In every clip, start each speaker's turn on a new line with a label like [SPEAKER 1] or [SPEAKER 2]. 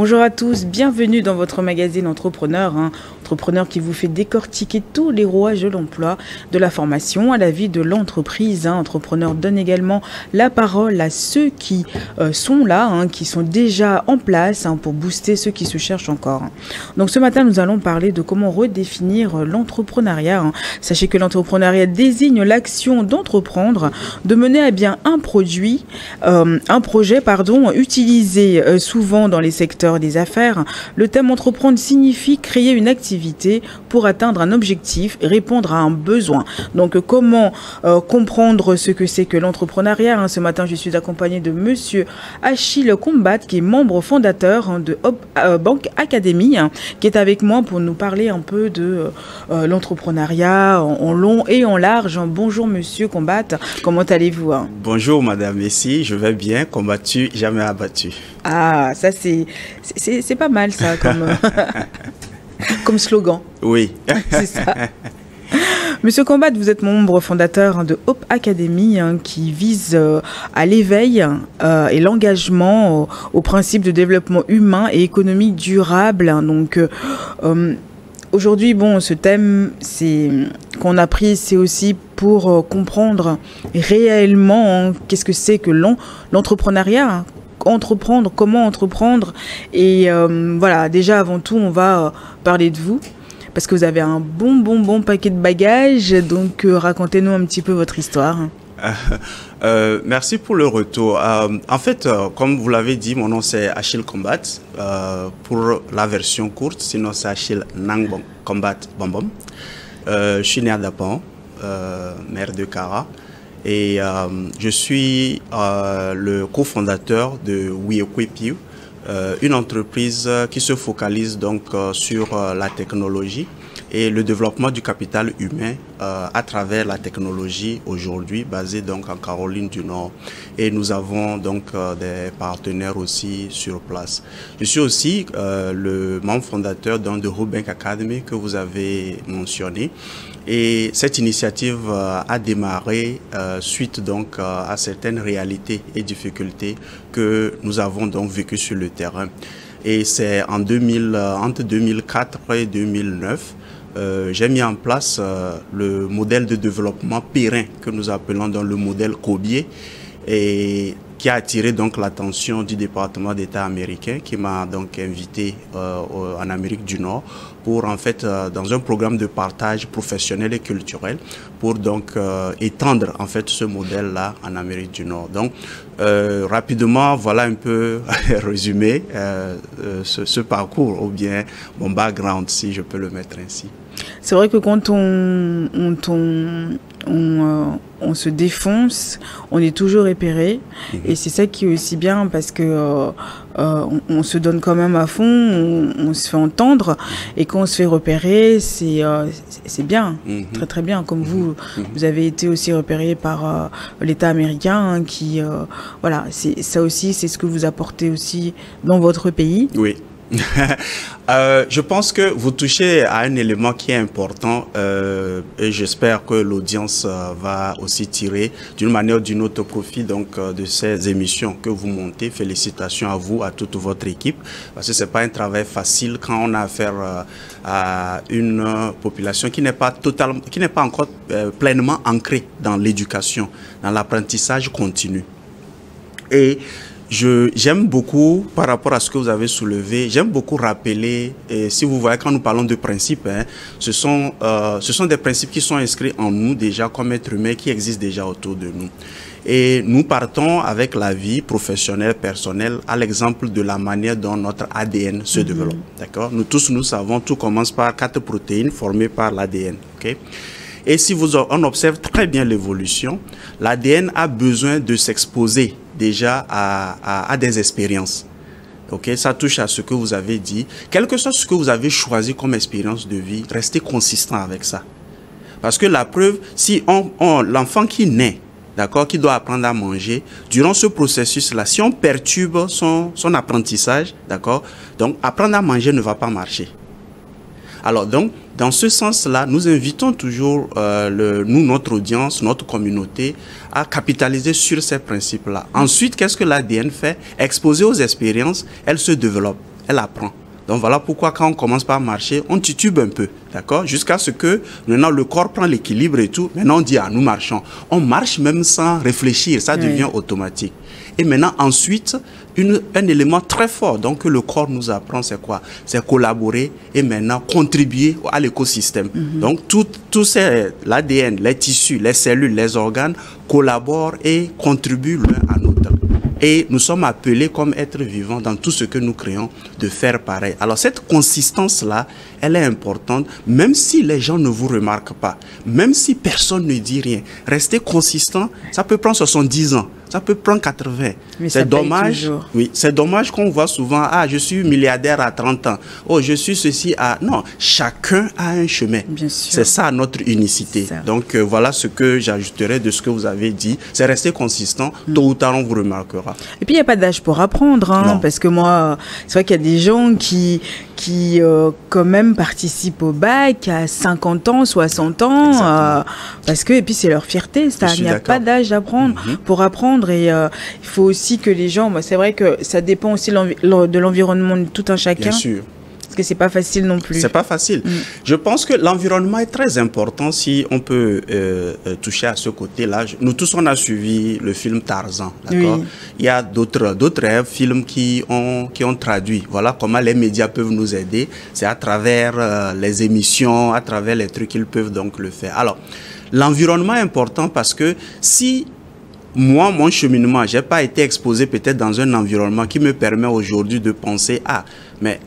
[SPEAKER 1] Bonjour à tous, bienvenue dans votre magazine Entrepreneur. Entrepreneur qui vous fait décortiquer tous les rouages de l'emploi, de la formation à la vie de l'entreprise. Entrepreneur donne également la parole à ceux qui sont là, qui sont déjà en place pour booster ceux qui se cherchent encore. Donc ce matin, nous allons parler de comment redéfinir l'entrepreneuriat. Sachez que l'entrepreneuriat désigne l'action d'entreprendre, de mener à bien un projet, utilisé souvent dans les secteurs des affaires. Le thème entreprendre signifie créer une activité pour atteindre un objectif, répondre à un besoin. Donc comment comprendre ce que c'est que l'entrepreneuriat? Ce matin, je suis accompagnée de monsieur Achille Combat, qui est membre fondateur de Hope Bank Academy, qui est avec moi pour nous parler un peu de l'entrepreneuriat en long et en large. Bonjour monsieur Combat, comment allez-vous?
[SPEAKER 2] Bonjour madame Messi, je vais bien, combattu, jamais abattu.
[SPEAKER 1] Ah, ça c'est pas mal ça comme, comme slogan.
[SPEAKER 2] Oui.
[SPEAKER 1] C'est ça. Monsieur Combat, vous êtes membre fondateur de Hope Academy qui vise à l'éveil et l'engagement au principe de développement humain et économique durable. Donc aujourd'hui, ce thème qu'on a pris, c'est aussi pour comprendre réellement qu'est-ce que c'est que l'entrepreneuriat. Entreprendre, comment entreprendre. Et voilà, déjà avant tout, on va parler de vous. Parce que vous avez un bon paquet de bagages, donc racontez-nous un petit peu votre histoire.
[SPEAKER 2] Merci pour le retour. En fait, comme vous l'avez dit, mon nom c'est Achille Combat. Pour la version courte, sinon c'est Achille Nangbong Combat Bombom. Je suis né à Dapan, maire de Kara. Et je suis le cofondateur de WeEquipeYou, une entreprise qui se focalise donc sur la technologie et le développement du capital humain à travers la technologie aujourd'hui basée donc en Caroline du Nord. Et nous avons donc des partenaires aussi sur place. Je suis aussi le membre fondateur de Hope Bank Academy que vous avez mentionné. Et cette initiative a démarré suite donc à certaines réalités et difficultés que nous avons donc vécues sur le terrain. Et c'est entre 2004 et 2009, j'ai mis en place le modèle de développement périn que nous appelons dans le modèle Kobier, et qui a attiré donc l'attention du département d'État américain, qui m'a donc invité en Amérique du Nord pour en fait dans un programme de partage professionnel et culturel pour donc étendre en fait ce modèle là en Amérique du Nord. Donc rapidement, voilà un peu résumé ce parcours, ou bien mon background, si je peux le mettre ainsi.
[SPEAKER 1] C'est vrai que quand on se défonce, on est toujours repéré. Et c'est ça qui est aussi bien, parce que on se donne quand même à fond, on se fait entendre. Et quand on se fait repérer, c'est bien, très bien. Comme vous avez été aussi repéré par l'État américain, qui, voilà, ça aussi, c'est ce que vous apportez aussi dans votre pays.
[SPEAKER 2] Oui. Je pense que vous touchez à un élément qui est important et j'espère que l'audience va aussi tirer d'une manière ou d'une autre profit donc de ces émissions que vous montez. Félicitations à vous, à toute votre équipe, parce que c'est pas un travail facile quand on a affaire à une population qui n'est pas encore pleinement ancrée dans l'éducation, dans l'apprentissage continu. Et j'aime beaucoup, par rapport à ce que vous avez soulevé, j'aime beaucoup rappeler, et si vous voyez, quand nous parlons de principes, ce sont des principes qui sont inscrits en nous déjà comme êtres humains, qui existent déjà autour de nous. Et nous partons avec la vie professionnelle, personnelle, à l'exemple de la manière dont notre ADN se développe. D'accord? Nous tous, nous savons, tout commence par 4 protéines formées par l'ADN. Okay? Et si on observe très bien l'évolution, l'ADN a besoin de s'exposer déjà à des expériences. Okay? Ça touche à ce que vous avez dit. Quel que soit ce que vous avez choisi comme expérience de vie, restez consistant avec ça. Parce que la preuve, si l'enfant qui naît, d'accord, qui doit apprendre à manger, durant ce processus-là, si on perturbe son apprentissage, d'accord, donc apprendre à manger ne va pas marcher. Alors donc, dans ce sens-là, nous invitons toujours notre audience, notre communauté, à capitaliser sur ces principes-là. Ensuite, qu'est-ce que l'ADN fait? Exposé aux expériences, elle se développe. elle apprend. Donc voilà pourquoi quand on commence par marcher, on titube un peu, d'accord? Jusqu'à ce que maintenant le corps prend l'équilibre et tout. Maintenant on dit, ah, nous marchons. On marche même sans réfléchir, ça devient automatique. Et maintenant ensuite, un élément très fort donc que le corps nous apprend, c'est quoi? C'est collaborer et maintenant contribuer à l'écosystème. Donc tout l'ADN, les tissus, les cellules, les organes collaborent et contribuent l'un à l'autre. Et nous sommes appelés comme êtres vivants dans tout ce que nous créons de faire pareil. Alors cette consistance-là, elle est importante, même si les gens ne vous remarquent pas, même si personne ne dit rien. Rester consistant, ça peut prendre 70 ans, ça peut prendre 80. C'est dommage. Oui, c'est dommage qu'on voit souvent, ah, je suis milliardaire à 30 ans. Oh, je suis ceci à... Non, chacun a un chemin. C'est ça notre unicité. Donc voilà ce que j'ajouterais de ce que vous avez dit. C'est rester consistant, tôt ou tard on vous remarquera. Et
[SPEAKER 1] puis il n'y a pas d'âge pour apprendre, hein, parce que moi, c'est vrai qu'il y a des gens qui quand même participent au bac à 50 ans, 60 ans, parce que, et puis c'est leur fierté, il n'y a pas d'âge d'apprendre pour apprendre, et il faut aussi que les gens, c'est vrai que ça dépend aussi de l'environnement de tout un chacun.
[SPEAKER 2] Bien sûr.
[SPEAKER 1] Parce que c'est pas facile non plus.
[SPEAKER 2] C'est pas facile. Je pense que l'environnement est très important si on peut toucher à ce côté-là. Nous tous, on a suivi le film Tarzan, d'accord? Oui. Il y a d'autres films qui ont traduit. Voilà comment les médias peuvent nous aider. C'est à travers les émissions, à travers les trucs qu'ils peuvent donc le faire. Alors, l'environnement est important parce que si moi, mon cheminement, j'ai pas été exposé peut-être dans un environnement qui me permet aujourd'hui de penser, ah, mais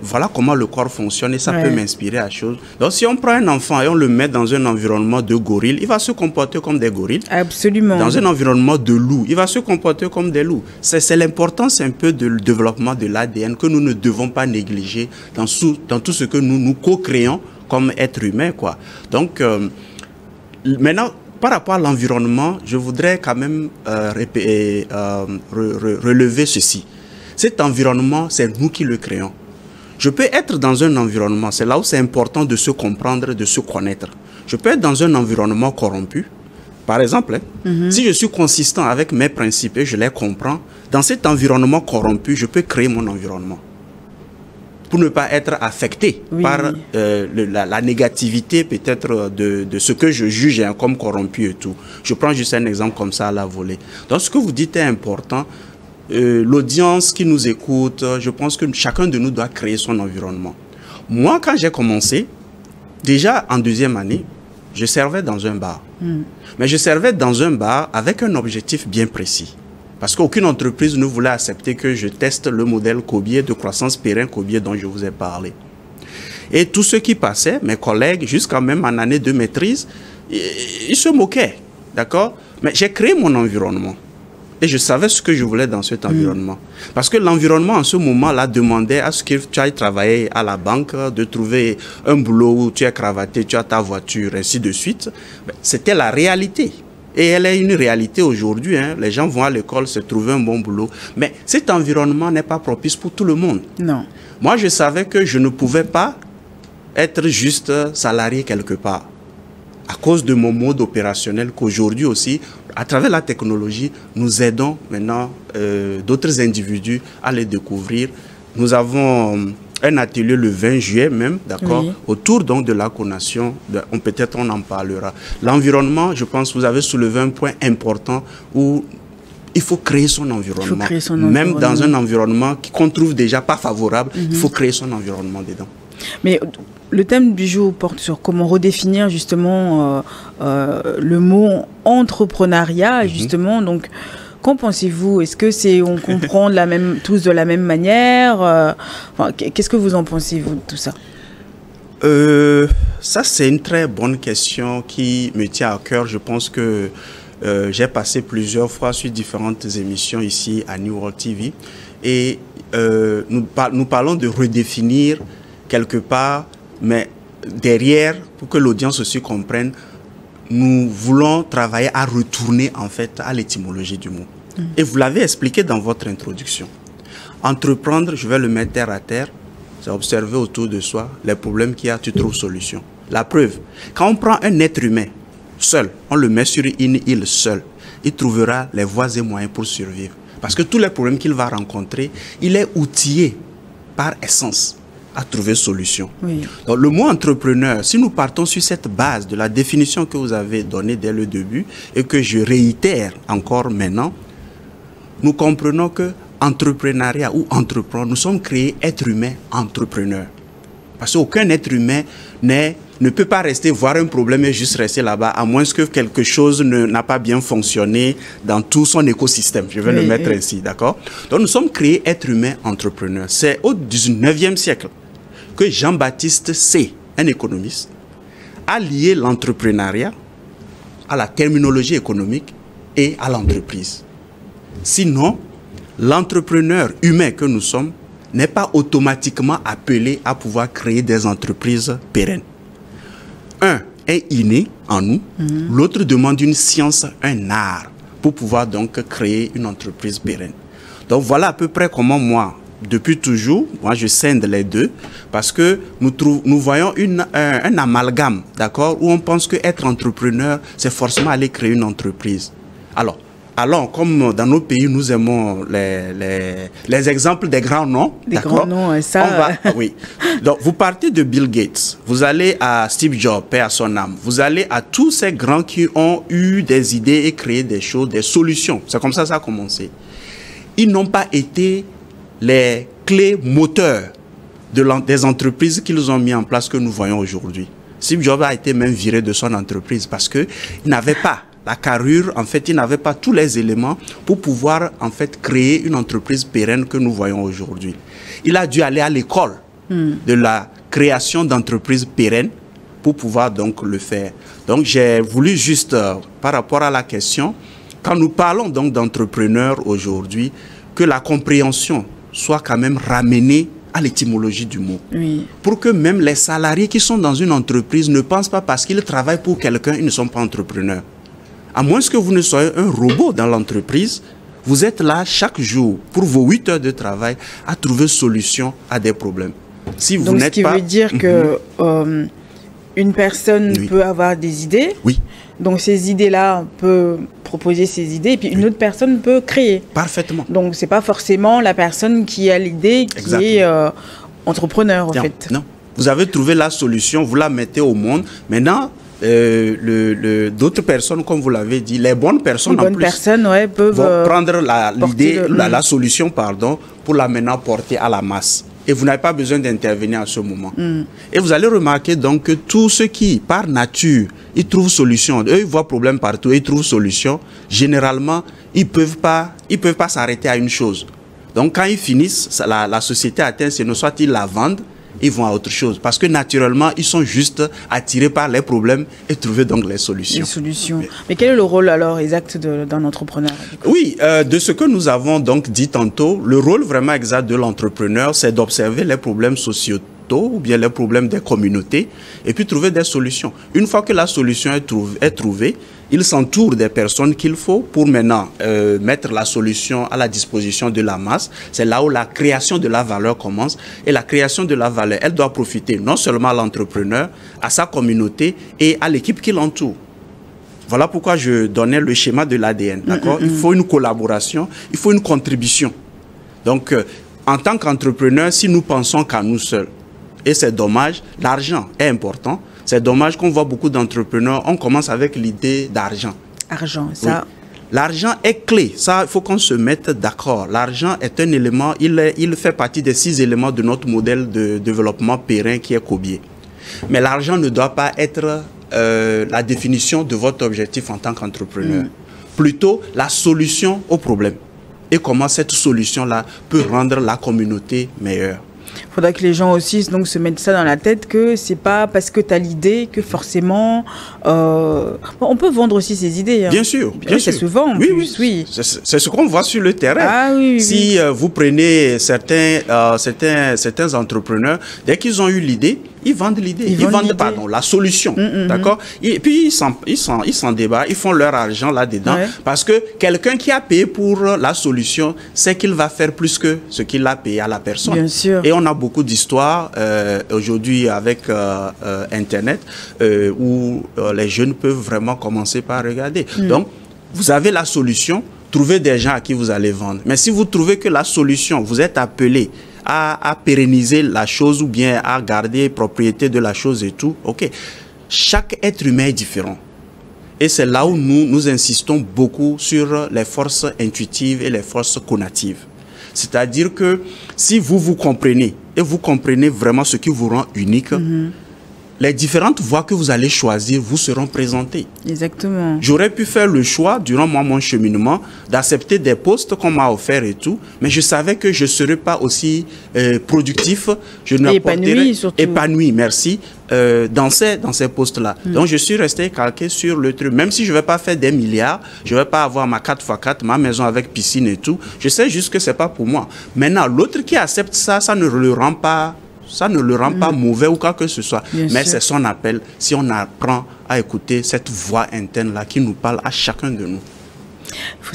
[SPEAKER 2] voilà comment le corps fonctionne et ça peut m'inspirer à chose. Donc, si on prend un enfant et on le met dans un environnement de gorilles, il va se comporter comme des gorilles.
[SPEAKER 1] Absolument.
[SPEAKER 2] Dans un environnement de loups, il va se comporter comme des loups. C'est l'importance un peu du développement de l'ADN que nous ne devons pas négliger dans tout ce que nous co-créons comme êtres humains, quoi. Donc, maintenant, par rapport à l'environnement, je voudrais quand même relever ceci. Cet environnement, c'est nous qui le créons. Je peux être dans un environnement, c'est là où c'est important de se comprendre, de se connaître. Je peux être dans un environnement corrompu. Par exemple, si je suis consistant avec mes principes et je les comprends, dans cet environnement corrompu, je peux créer mon environnement pour ne pas être affecté par la négativité peut-être de ce que je juge comme corrompu et tout. Je prends juste un exemple comme ça à la volée. Donc ce que vous dites est important. L'audience qui nous écoute, je pense que chacun de nous doit créer son environnement. Moi, quand j'ai commencé, déjà en deuxième année, je servais dans un bar. Mais je servais dans un bar avec un objectif bien précis. Parce qu'aucune entreprise ne voulait accepter que je teste le modèle Kobier de croissance Perrin-Kobier dont je vous ai parlé. Et tous ceux qui passaient, mes collègues, jusqu'à même en année de maîtrise, ils se moquaient, d'accord? Mais j'ai créé mon environnement. Et je savais ce que je voulais dans cet environnement. Parce que l'environnement, en ce moment-là, demandait à ce que tu ailles travailler à la banque, de trouver un boulot où tu es cravaté, tu as ta voiture, ainsi de suite. C'était la réalité. Et elle est une réalité aujourd'hui. Hein. Les gens vont à l'école se trouver un bon boulot. Mais cet environnement n'est pas propice pour tout le monde.
[SPEAKER 1] Non.
[SPEAKER 2] Moi, je savais que je ne pouvais pas être juste salarié quelque part. À cause de mon mode opérationnel qu'aujourd'hui aussi, à travers la technologie, nous aidons maintenant d'autres individus à les découvrir. Nous avons un atelier le 20 juillet même, d'accord, autour donc de la connation, peut-être on en parlera. L'environnement, je pense, vous avez soulevé un point important où il faut créer son environnement. Même dans un environnement qu'on trouve déjà pas favorable, il faut créer son environnement dedans.
[SPEAKER 1] Mais le thème du jour porte sur comment redéfinir justement le mot entrepreneuriat, justement. Donc, qu'en pensez-vous? Est-ce que on comprend tous de la même manière? Qu'est-ce que vous en pensez, vous, de tout ça?
[SPEAKER 2] Ça, c'est une très bonne question qui me tient à cœur. Je pense que j'ai passé plusieurs fois sur différentes émissions ici à New World TV. Et nous parlons de redéfinir quelque part, mais derrière, pour que l'audience aussi comprenne, nous voulons travailler à retourner en fait à l'étymologie du mot. Et vous l'avez expliqué dans votre introduction. Entreprendre, je vais le mettre terre à terre, c'est observer autour de soi les problèmes qu'il y a, tu trouves solution. La preuve, quand on prend un être humain seul, on le met sur une île seul, il trouvera les voies et moyens pour survivre. Parce que tous les problèmes qu'il va rencontrer, il est outillé par essence à trouver solution.
[SPEAKER 1] Oui.
[SPEAKER 2] Donc, le mot entrepreneur, si nous partons sur cette base de la définition que vous avez donnée dès le début et que je réitère encore maintenant, nous comprenons que entrepreneuriat ou entreprendre, nous sommes créés êtres humains entrepreneurs. Parce qu'aucun être humain ne peut pas rester voir un problème et juste rester là-bas, à moins que quelque chose n'a pas bien fonctionné dans tout son écosystème. Je vais le mettre ainsi, d'accord? Donc nous sommes créés êtres humains entrepreneurs. C'est au 19e siècle que Jean-Baptiste C., un économiste, a lié l'entrepreneuriat à la terminologie économique et à l'entreprise. Sinon, l'entrepreneur humain que nous sommes n'est pas automatiquement appelé à pouvoir créer des entreprises pérennes. Un est inné en nous, l'autre demande une science, un art, pour pouvoir donc créer une entreprise pérenne. Donc voilà à peu près comment moi, depuis toujours, moi je scinde les deux, parce que nous voyons un amalgame, d'accord, où on pense qu'être entrepreneur, c'est forcément aller créer une entreprise. Alors, comme dans nos pays, nous aimons les exemples des grands noms.
[SPEAKER 1] Des grands noms, ça...
[SPEAKER 2] oui. Donc, vous partez de Bill Gates, vous allez à Steve Jobs, paix à son âme. Vous allez à tous ces grands qui ont eu des idées et créé des choses, des solutions. C'est comme ça que ça a commencé. Ils n'ont pas été les clés moteurs des entreprises qu'ils ont mis en place que nous voyons aujourd'hui. Steve Jobs a été même viré de son entreprise parce qu'il n'avait pas la carrure, en fait, il n'avait pas tous les éléments pour pouvoir, en fait, créer une entreprise pérenne que nous voyons aujourd'hui. Il a dû aller à l'école de la création d'entreprises pérennes pour pouvoir donc le faire. Donc, j'ai voulu juste, par rapport à la question, quand nous parlons donc d'entrepreneurs aujourd'hui, que la compréhension soit quand même ramenée à l'étymologie du mot.
[SPEAKER 1] Oui.
[SPEAKER 2] Pour que même les salariés qui sont dans une entreprise ne pensent pas parce qu'ils travaillent pour quelqu'un, ils ne sont pas entrepreneurs. À moins que vous ne soyez un robot dans l'entreprise, vous êtes là chaque jour pour vos 8 heures de travail à trouver solution à des problèmes. Si vous
[SPEAKER 1] donc, ce qui veut dire que une personne peut avoir des idées.
[SPEAKER 2] Oui.
[SPEAKER 1] Donc, ces idées-là, peut proposer ses idées et puis une autre personne peut créer.
[SPEAKER 2] Parfaitement.
[SPEAKER 1] Donc, ce n'est pas forcément la personne qui a l'idée qui est entrepreneur, en fait.
[SPEAKER 2] Non. Vous avez trouvé la solution, vous la mettez au monde. Maintenant, d'autres personnes, comme vous l'avez dit, les bonnes personnes
[SPEAKER 1] peuvent
[SPEAKER 2] vont prendre la solution, pour la maintenant porter à la masse. Et vous n'avez pas besoin d'intervenir à ce moment. Et vous allez remarquer donc que tous ceux qui, par nature, ils trouvent solution, eux ils voient problème partout, ils trouvent solution, généralement, ils peuvent pas s'arrêter à une chose. Donc quand ils finissent, la société atteint ses noms, soit ils la vendent, ils vont à autre chose. Parce que naturellement, ils sont juste attirés par les problèmes et trouver donc les solutions.
[SPEAKER 1] Mais quel est le rôle alors exact d'un entrepreneur?
[SPEAKER 2] Oui, de ce que nous avons donc dit tantôt, le rôle vraiment exact de l'entrepreneur, c'est d'observer les problèmes sociétaux ou bien les problèmes des communautés et puis trouver des solutions. Une fois que la solution est trouvée, il s'entoure des personnes qu'il faut pour maintenant mettre la solution à la disposition de la masse. C'est là où la création de la valeur commence. Et la création de la valeur, elle doit profiter non seulement à l'entrepreneur, à sa communauté et à l'équipe qui l'entoure. Voilà pourquoi je donnais le schéma de l'ADN. D'accord? Il faut une collaboration, il faut une contribution. Donc, en tant qu'entrepreneur, si nous pensons qu'à nous seuls, et c'est dommage, l'argent est important. C'est dommage qu'on voit beaucoup d'entrepreneurs, on commence avec l'idée d'argent.
[SPEAKER 1] Argent, ça...
[SPEAKER 2] Oui. L'argent est clé, ça, il faut qu'on se mette d'accord. L'argent est un élément, il fait partie des 6 éléments de notre modèle de développement périn qui est Kobié. Mais l'argent ne doit pas être la définition de votre objectif en tant qu'entrepreneur. Plutôt la solution au problème. Et comment cette solution-là peut rendre la communauté meilleure.
[SPEAKER 1] Il faudra que les gens aussi donc, se mettent ça dans la tête que c'est pas parce que tu as l'idée que forcément... on peut vendre aussi ses idées. Hein.
[SPEAKER 2] Bien sûr.
[SPEAKER 1] Ça se vend en plus, oui.
[SPEAKER 2] C'est ce qu'on voit sur le terrain.
[SPEAKER 1] Ah, oui,
[SPEAKER 2] si vous prenez certains entrepreneurs, dès qu'ils ont eu l'idée, ils vendent l'idée. Ils vendent la solution. D'accord? Et puis, ils s'en débattent. Ils font leur argent là-dedans. Ouais. Parce que quelqu'un qui a payé pour la solution, sait qu'il va faire plus que ce qu'il a payé à la personne.
[SPEAKER 1] Bien sûr.
[SPEAKER 2] Et on a beaucoup d'histoires aujourd'hui avec Internet où les jeunes peuvent vraiment commencer par regarder. Donc, vous avez la solution. Trouvez des gens à qui vous allez vendre. Mais si vous trouvez que la solution, vous êtes appelé à pérenniser la chose ou bien à garder propriété de la chose et tout. Ok. Chaque être humain est différent. Et c'est là où nous insistons beaucoup sur les forces intuitives et les forces cognitives. C'est-à-dire que si vous comprenez, et vous comprenez vraiment ce qui vous rend unique, les différentes voies que vous allez choisir vous seront présentées.
[SPEAKER 1] Exactement.
[SPEAKER 2] J'aurais pu faire le choix, durant mon cheminement, d'accepter des postes qu'on m'a offerts et tout, mais je savais que je ne serais pas aussi productif. Épanoui, merci, dans ces postes-là. Donc, je suis resté calqué sur le truc. Même si je ne vais pas faire des milliards, je ne vais pas avoir ma 4x4, ma maison avec piscine et tout, je sais juste que ce n'est pas pour moi. Maintenant, l'autre qui accepte ça, ça ne le rend pas mauvais ou quoi que ce soit. Mais c'est son appel si on apprend à écouter cette voix interne-là qui nous parle à chacun de nous.
[SPEAKER 1] Il faut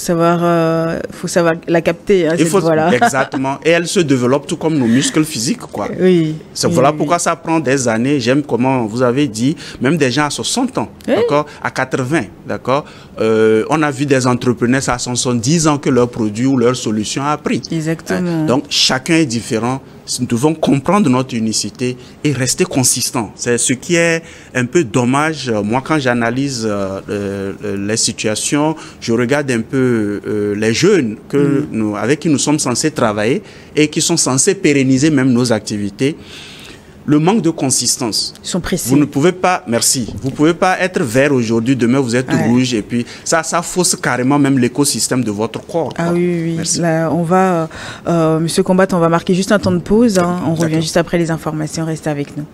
[SPEAKER 1] savoir la capter, hein, cette voix-là.
[SPEAKER 2] Exactement. Et elle se développe tout comme nos muscles physiques, quoi.
[SPEAKER 1] Oui.
[SPEAKER 2] Voilà pourquoi ça prend des années. J'aime comment vous avez dit, même des gens à 60 ans, d'accord, à 80, d'accord. On a vu des entrepreneurs à 70 ans que leur produit ou leur solution a pris.
[SPEAKER 1] Exactement.
[SPEAKER 2] Donc, chacun est différent. Nous devons comprendre notre unicité et rester consistant. C'est ce qui est un peu dommage. Moi, quand j'analyse les situations, je regarde un peu les jeunes avec qui nous sommes censés travailler et qui sont censés pérenniser même nos activités. Le manque de consistance.
[SPEAKER 1] Ils sont précis.
[SPEAKER 2] Vous ne pouvez pas, merci, vous ne pouvez pas être vert aujourd'hui, demain vous êtes rouge et puis ça fausse carrément même l'écosystème de votre corps.
[SPEAKER 1] Ah oui.
[SPEAKER 2] Merci.
[SPEAKER 1] Là, on va, Monsieur Combat, on va marquer juste un temps de pause. Hein. On revient juste après les informations. Restez avec nous.